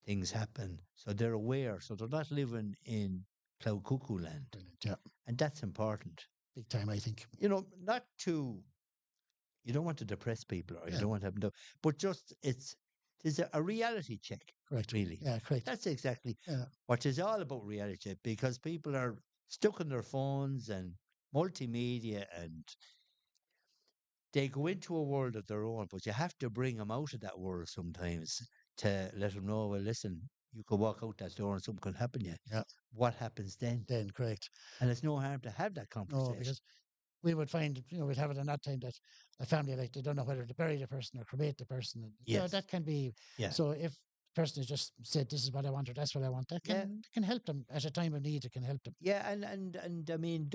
things happen. So they're aware. So they're not living in cloud cuckoo land. Brilliant. Yeah. And that's important. Big time, I think. Not to, you don't want to depress people or you Yeah. don't want to have them, but just it's a reality check, Correct. really. Yeah. Correct. That's exactly Yeah. what is all about reality check, because people are stuck on their phones and multimedia, and they go into a world of their own, but you have to bring them out of that world sometimes to let them know, well, listen, you could walk out that door and something could happen to you. Yeah. What happens then? Then correct. And it's no harm to have that No, conversation. because we would find, we'd have it in that time that a family, like, they don't know whether to bury the person or cremate the person. And, Yes. that can be, Yeah. so if the person has just said, this is what I want or that's what I want, that Yeah. can help them at a time of need. It can help them. Yeah. And I mean,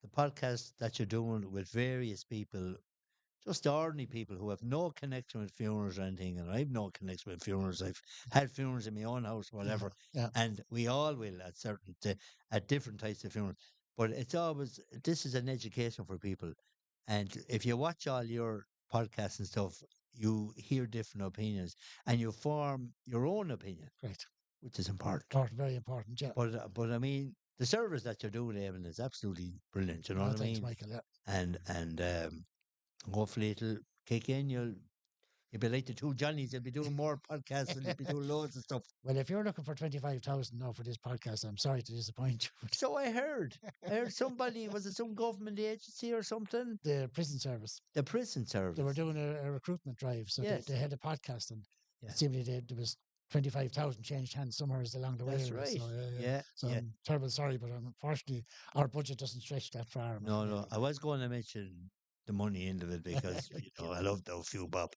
the podcast that you're doing with various people, just ordinary people who have no connection with funerals or anything, and I've no connection with funerals. I've had funerals in my own house, Yeah. whatever, Yeah. and we all will at different types of funerals. But it's always, this is an education for people, and if you watch all your podcasts and stuff, you hear different opinions, and you form your own opinion, Correct. which is important. Important, very important. Yeah. But I mean, the service that you're doing, Evan, is absolutely brilliant. You know Oh, what I thanks, mean? Michael. Yeah. And hopefully it'll kick in. You'll be like the two Johnnies. You'll be doing more podcasts and you'll be doing loads of stuff. Well, if you're looking for 25,000 now for this podcast, I'm sorry to disappoint you. So I heard. I heard somebody, was it some government agency or something? The prison service, The prison they were service. doing a recruitment drive. So they Yes. had a podcast, and Yeah. it seemed there was 25,000 changed hands somewhere along the way. That's Like, right. so, yeah. Yeah. So Yeah. I'm terribly sorry, but unfortunately, our budget doesn't stretch that far. I'm No, afraid. no. I was going to mention the money end of it because, I love those few bob.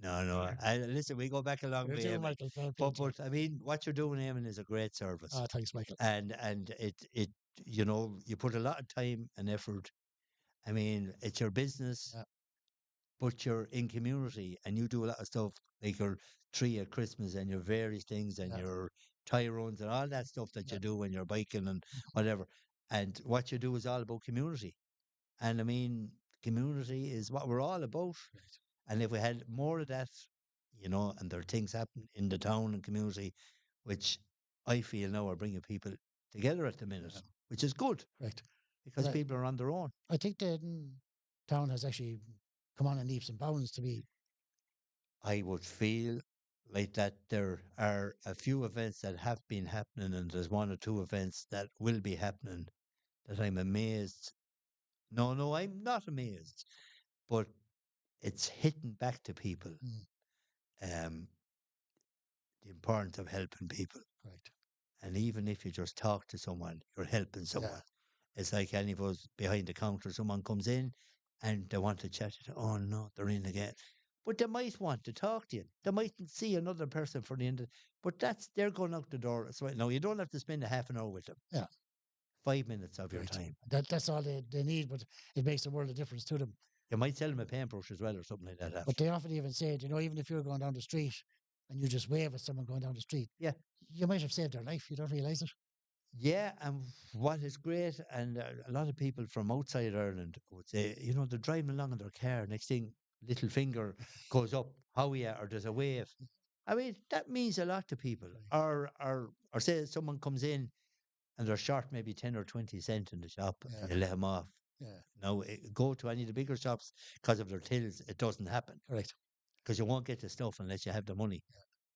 No, no. Listen, we go back a long You're way, too, Eamon. Michael. Fair play But, to you. but I mean, what you're doing, Eamon, is a great service. Thanks, Michael. And you put a lot of time and effort. I mean, it's your business, Yeah. but you're in community and you do a lot of stuff like your tree at Christmas and your various things and Yeah. your tire runs and all that stuff that Yeah. you do when you're biking and whatever. And what you do is all about community. And I mean, community is what we're all about. Right. And if we had more of that, and there are things happen in the town and community, which I feel now are bringing people together at the minute, Yeah. which is good Correct. because But people are on their own. I think the town has actually come on in leaps and bounds to be. I would feel like that there are a few events that have been happening, and there's one or two events that will be happening that I'm amazed. No, no, I'm not amazed, but it's hitting back to people. Mm, Um, the importance of helping people. correct. And even if you just talk to someone, you're helping Yeah. someone. It's like any of us behind the counter, someone comes in and they want to chat to you. Oh no, they're in again. But they might want to talk to you. They mightn't see another person for the end. But they're going out the door. So now you don't have to spend a half an hour with them. Yeah. 5 minutes of your Right. time. That's all they need, but it makes a world of difference to them. You might sell them a paintbrush as well or something like that But after. they often even say, even if you're going down the street and you just wave at someone going down the street, Yeah. you might have saved their life. You don't realize it. Yeah, and what is great, and a lot of people from outside Ireland would say, they're driving along in their car. Next thing, little finger goes up, how are you? Or there's a wave. I mean, that means a lot to people. Right. Or say someone comes in and they're short maybe 10 or 20 cent in the shop Yeah. and you let them off. Yeah. Now, go to any of the bigger shops because of their tills, it doesn't happen Correct. because you won't get the stuff unless you have the money.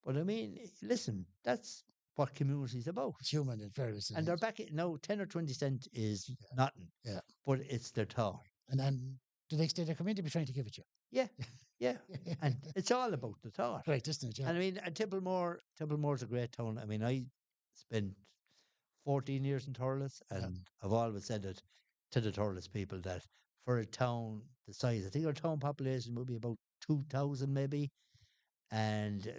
But I mean, listen, that's what community is about. It's human in fairness. And they're back at now 10 or 20 cent is Yeah. nothing, Yeah. but it's their thought. And then the next day they come in to be trying to give it you. Yeah, yeah. And it's all about the thought. Correct, isn't it? Yeah, And I mean, and Templemore's a great town. I mean, I spent 14 years in Thurles, yeah, and I've always said it to the Thurles people that for a town the size, I think our town population will be about 2,000 maybe, and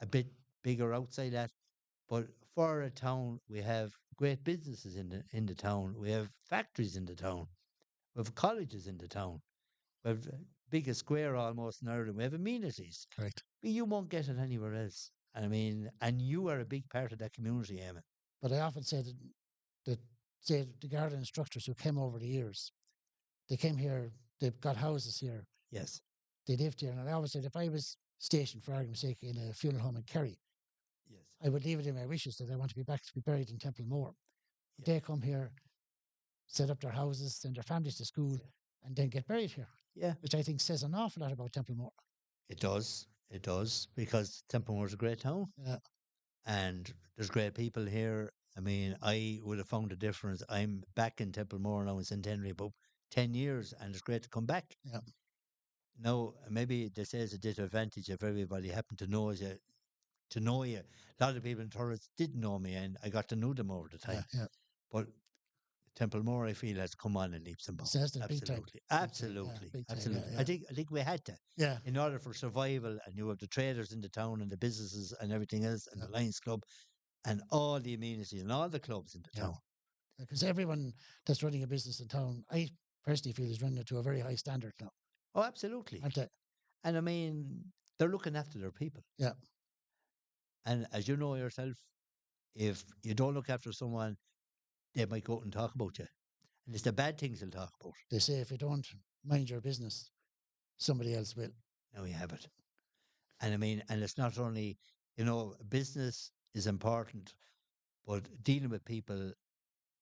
a bit bigger outside that. But for a town, we have great businesses in the town. We have factories in the town. We have colleges in the town. We have the biggest square almost in Ireland. We have amenities. correct. But you won't get it anywhere else. I mean, and you are a big part of that community, Eamon. But I often say that say the garden instructors who came over the years, they came here, they've got houses here, Yes, they lived here, and I always said if I was stationed for argument's sake in a funeral home in Kerry, yes, I would leave it in my wishes that I want to be back to be buried in Templemore. yeah, They come here, set up their houses, send their families to school, and then get buried here, yeah. which I think says an awful lot about Templemore. It does. It does because Templemore's a great town, Yeah, and there's great people here. I mean, I would have found a difference. I'm back in Templemore now in Centenary about 10 years, and it's great to come back. yeah, Now, maybe this is a disadvantage if everybody happened to know you. A lot of people in Torres didn't know me, and I got to know them over the yeah, time. yeah. But Templemore, I feel, has come on in leaps and Says bounds. that Absolutely, big time, yeah, absolutely, big time, yeah, absolutely. yeah, I think we had to, yeah, in order for survival, and you have the traders in the town and the businesses and everything else, and yeah, the Lions Club, and all the amenities and all the clubs in the yeah. town. Because everyone that's running a business in town, I personally feel is running it to a very high standard now, Oh, absolutely. aren't they? And I mean, they're looking after their people. Yeah, And as you know yourself, if you don't look after someone, they might go out and talk about you. And it's the bad things they'll talk about. they say if you don't mind your business, somebody else will. Now you have it. And I mean, and it's not only, business is important, but dealing with people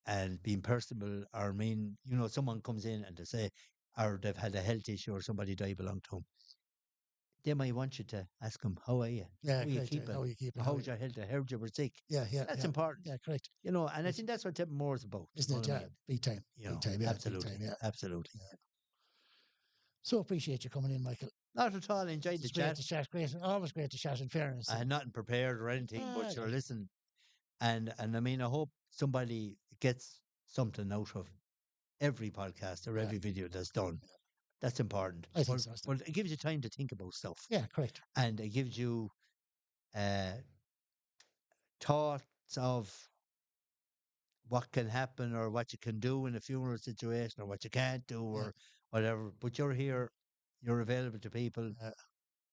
and being personable, or I mean, someone comes in and they say, or they've had a health issue or somebody died belong to them, they might want you to ask them, how are you? Yeah, How are you correct. keeping? How you keep it? Or how's your health? I heard you were sick. Yeah, yeah, That's yeah, important, yeah, correct. and I It's, think that's what Tip Moore is about. You isn't know it? what I Yeah, mean? big time, yeah, big time, Absolutely, yeah. absolutely. Yeah. So appreciate you coming in, Michael. Not at all. Enjoyed the It's great chat. to chat. Great, always great to chat. In fairness, I had nothing prepared or anything, but yeah, sure, listen. And I mean, I hope somebody gets something out of every podcast or yeah, every video that's done. That's important. I think so. But it gives you time to think about stuff, Yeah, correct. and it gives you uh, thoughts of what can happen or what you can do in a funeral situation or what you can't do Yeah, or whatever. But you're here, you're available to people, uh,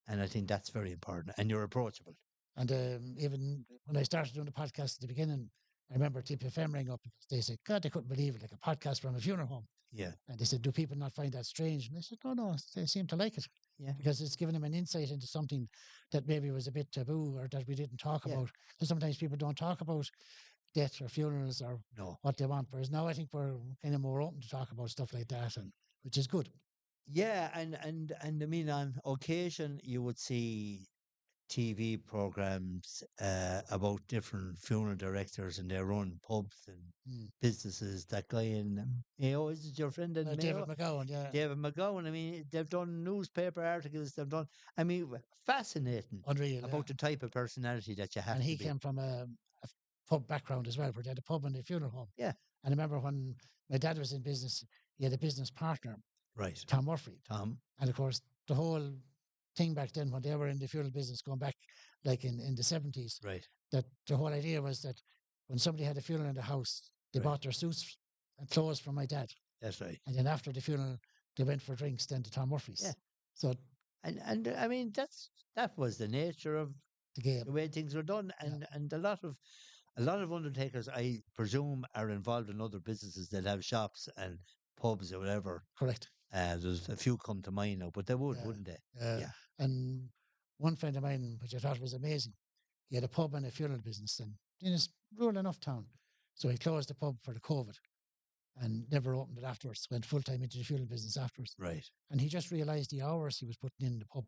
and I think that's very important. And you're approachable. and even when I started doing the podcast at the beginning, I remember TPFM rang up because they said, "God, they couldn't believe it, like a podcast from a funeral home." Yeah, And they said, "Do people not find that strange?" And I said, "No, no, they seem to like it yeah, because it's given them an insight into something that maybe was a bit taboo or that we didn't talk yeah. about. Because sometimes people don't talk about death or funerals or No. what they want. Whereas now I think we're kind of more open to talk about stuff like that, and which is good. Yeah, and I mean, on occasion you would see TV programs about different funeral directors, and they run pubs and Mm. businesses. That guy in Mayo, is it your friend in David Mayo? McGowan, yeah, David McGowan. I mean, they've done newspaper articles. They've done. I mean, fascinating unreal, yeah. about the type of personality that you And have to he be. came from a pub background as well, where they had a pub and a funeral home. Yeah, And I remember when my dad was in business, he had a business partner, right. Tom Murphy. Tom, And of course, the whole thing back then, when they were in the funeral business, going back like in the 70s, right, that the whole idea was that when somebody had a funeral in the house, they right. bought their suits and clothes from my dad. That's right. And then after the funeral, they went for drinks then to Tom Yeah, Murphy's. So and I mean that was the nature of the game, the way things were done, yeah, and a lot of undertakers, I presume, are involved in other businesses that have shops and pubs or whatever. correct. There's a few come to mind now, but they would, Yeah. wouldn't they? Uh, Yeah, and one friend of mine, which I thought was amazing, he had a pub and a funeral business then in his rural enough town. So he closed the pub for the COVID and never opened it afterwards, went full time into the funeral business afterwards. right, And he just realized the hours he was putting in the pub.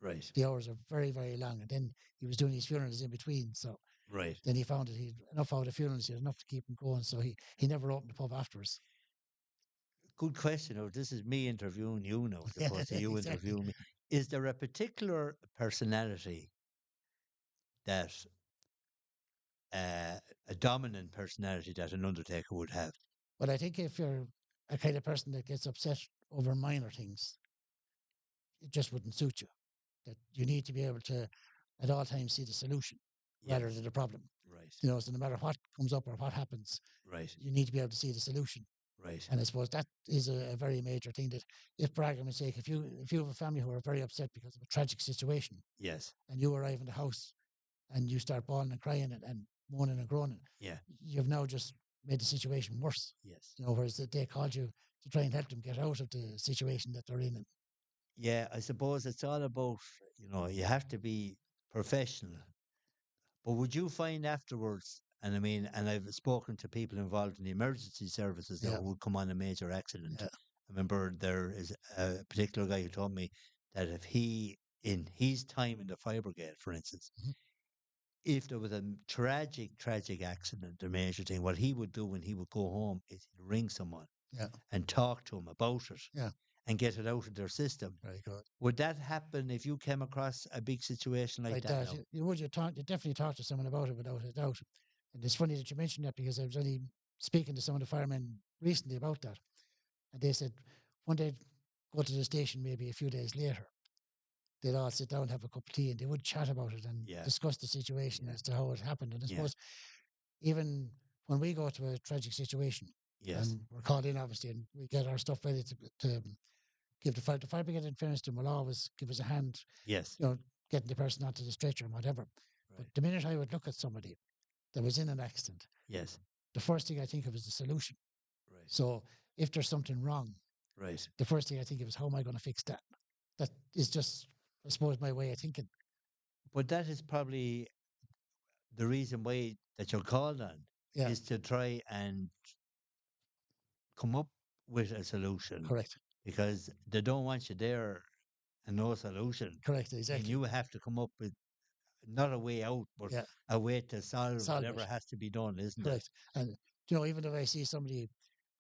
right, The hours are very, very long. And then he was doing his funerals in between. So right. then he found that he'd enough out of funerals, he had enough to keep him going. So he never opened the pub afterwards. Good question. Now, this is me interviewing you now, as Yeah, opposed to you exactly. interviewing me. Is there a particular personality that, uh, a dominant personality that an undertaker would have? But I think if you're a kind of person that gets upset over minor things, it just wouldn't suit you. That you need to be able to, at all times, see the solution rather Yes. than the problem. Right. So no matter what comes up or what happens, Right. you need to be able to see the solution. Right. And I suppose that is a very major thing that, if for argument's sake, if you have a family who are very upset because of a tragic situation, Yes. and you arrive in the house and you start bawling and crying and moaning and groaning, Yeah. you've now just made the situation worse. Yes. Whereas they called you to try and help them get out of the situation that they're in. Yeah. I suppose it's all about, you have to be professional. But would you find afterwards, and I mean, and I've spoken to people involved in the emergency services that Yeah, would come on a major accident. yeah, I remember there is a particular guy who told me that if he, in his time in the fire brigade, for instance, mhm, if there was a tragic accident, a major thing, what he would do when he would go home is he'd ring someone yeah, and talk to him about it yeah. and get it out of their system. Very good. Would that happen if you came across a big situation like Like that that, now? you definitely talk to someone about it without a doubt. And it's funny that you mentioned that, because I was only speaking to some of the firemen recently about that, and they said when they'd go to the station maybe a few days later, they'd all sit down, have a cup of tea, and they would chat about it and Yeah, discuss the situation yeah, as to how it happened. And I yeah, suppose even when we go to a tragic situation yes, and we're called in, obviously, and we get our stuff ready to give the fire brigade, in fairness to them, will always give us a hand, yes, you know, getting the person onto the stretcher and whatever. But right, the minute I would look at somebody that was in an accident, yes, the first thing I think of is the solution. right, So if there's something wrong, right. the first thing I think of is, how am I going to fix that? That is just, I suppose, my way of thinking. But that is probably the reason why that you're called on Yeah, is to try and come up with a solution correct, because they don't want you there and no solution. correct, And exactly. you have to come up with not a way out, but Yeah, a way to solve solve whatever it, has to be done, isn't it? correct. And even if I see somebody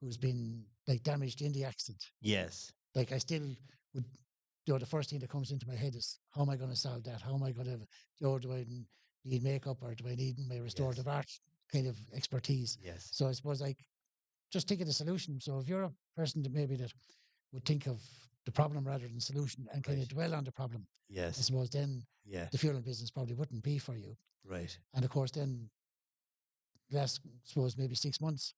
who's been like damaged in the accident, Yes, like I still would, the first thing that comes into my head is, how am I going to solve that? How am I going to, do I need makeup, or do I need my yes, restorative art kind of expertise? yes, So I suppose, like, just think of the solution. So if you're a person that maybe that would think of the problem rather than solution and kind right, of dwell on the problem, I yes, suppose then yeah, the funeral business probably wouldn't be for you. right, And of course, then last, suppose, maybe 6 months,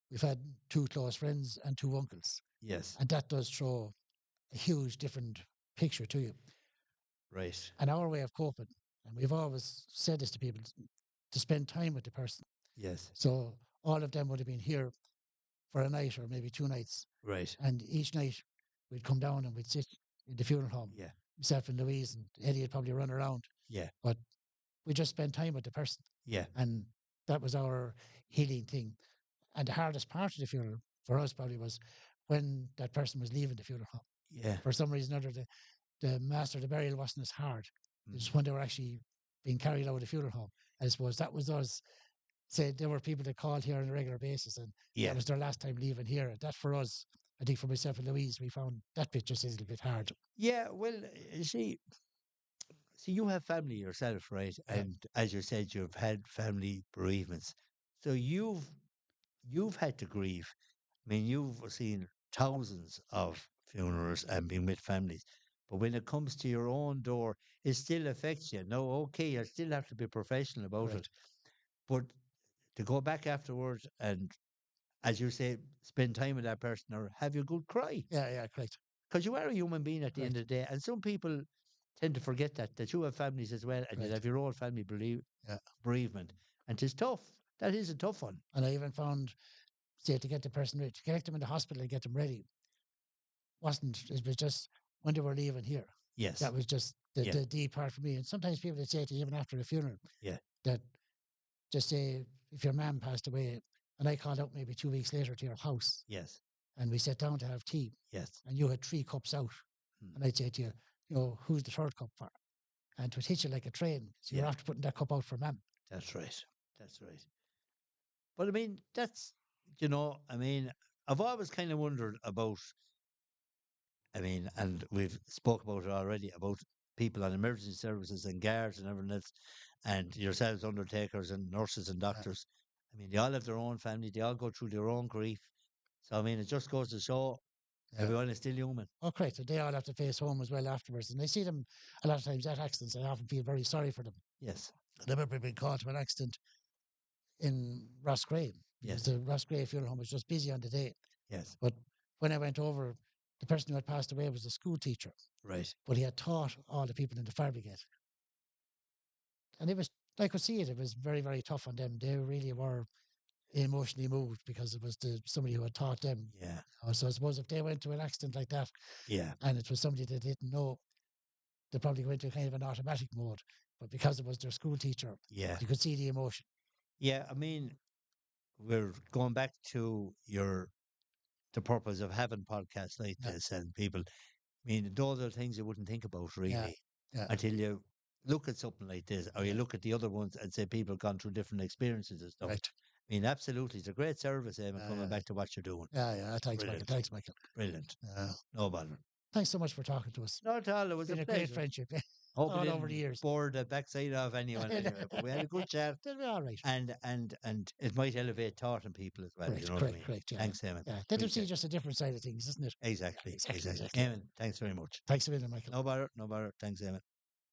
we've had two close friends and two uncles, yes, and that does throw a huge different picture to you. right, And our way of coping, and we've always said this to people, to spend time with the person. yes, So all of them would have been here for a night or maybe 2 nights, right, and each night we'd come down and we'd sit in the funeral home. yeah, Myself and Louise and Eddie would probably run around, yeah, but we just spent time with the person, yeah, and that was our healing thing. And the hardest part of the funeral for us probably was when that person was leaving the funeral home. yeah, For some reason or other, the master, the burial wasn't as hard. It mm, was when they were actually being carried out of the funeral home. I suppose that was us. Say there were people that called here on a regular basis, and that yeah, was their last time leaving here. And that for us, I think for myself and Louise, we found that bit just a little bit hard. yeah. Well, you see, you have family yourself, right? Yeah, And as you said, you've had family bereavements, so you've had to grieve. I mean, you've seen thousands of funerals and been with families. But when it comes to your own door, it still affects you. No, okay, you still have to be professional about it. correct. But to go back afterwards and, as you say, spend time with that person or have your good cry. Yeah, yeah, correct, Because you are a human being at the end correct, of the day. And some people tend to forget that you have families as well and you correct. have your own family Yeah. bereavement. And it's tough. That is a tough one. And I even found, say, to get the person ready, to get them in the hospital and get them ready, wasn't, it was just when they were leaving here. Yes. That was just Yeah. the deep part for me. And sometimes people would say to you, even after the funeral, Yeah. that, just say, if your mum passed away, and I called out maybe 2 weeks later to your house, Yes. and we sat down to have tea, Yes. and you had 3 cups out, Mm. and I'd say to you, who's the third cup for? And it would hit you like a train. So you're Yeah. after putting that cup out for mum. That's right. That's right. But I mean, I mean, I've always kind of wondered about, I mean, and we've spoke about it already, about people on emergency services and guards and everyone else, and yourselves, undertakers and nurses and Yeah, doctors. I mean, they all have their own family, they all go through their own grief. So, I mean, it just goes to show yeah. everyone is still human. Oh, correct. And they all have to face home as well afterwards. And I see them a lot of times at accidents. I often feel very sorry for them. Yes, And I remember being caught to an accident in Roscrea because yes, the Roscrea funeral home was just busy on the day. yes, But when I went over, the person who had passed away was a school teacher, right. but he had taught all the people in the fire brigade. And it was, I could see it, it was very, very tough on them. They really were emotionally moved because it was somebody who had taught them. Yeah, So I suppose if they went to an accident like that yeah, and it was somebody they didn't know, they probably went to kind of an automatic mode. But because it was their school teacher, yeah, you could see the emotion. yeah. I mean, we're going back to the purpose of having podcasts like Yeah, this and people. I mean, those are things you wouldn't think about yeah, really yeah, until you look at something like this, or you yeah. look at the other ones and say people have gone through different experiences and stuff. Right. I mean, absolutely, it's a great service, Eamon, coming Yeah, back to what you're doing. yeah. Thanks, Michael. Brilliant, Thanks, Michael. brilliant. Uh, No bother. thanks so much for talking to us. Not at all. It It's was a been a great pleasure. friendship Hope it all over the didn't years. bore the backside off anyone anyway, but we had a good chat, They'll be all right. and it might elevate thought in people as well. You know what I mean? Correct. Yeah, Thanks, Eamon. yeah. Let them see Appreciate it. just a different side of things, isn't it? Yeah, Exactly, exactly, exactly. exactly. Eamon, thanks very much. Thanks a million, Michael. No bother, no bother. Thanks, Eamon.